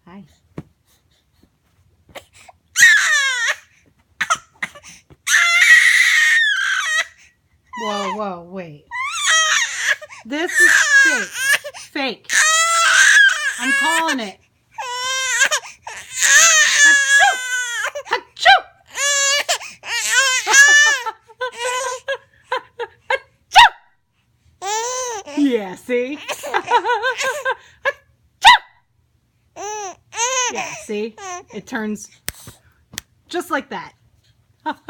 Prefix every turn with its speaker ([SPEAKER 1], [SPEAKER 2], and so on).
[SPEAKER 1] Hi. Whoa, whoa, wait. This is fake. Fake. I'm calling it. Achoo! Achoo! Achoo! Yeah, see? Yeah, see? It turns just like that. Achoo!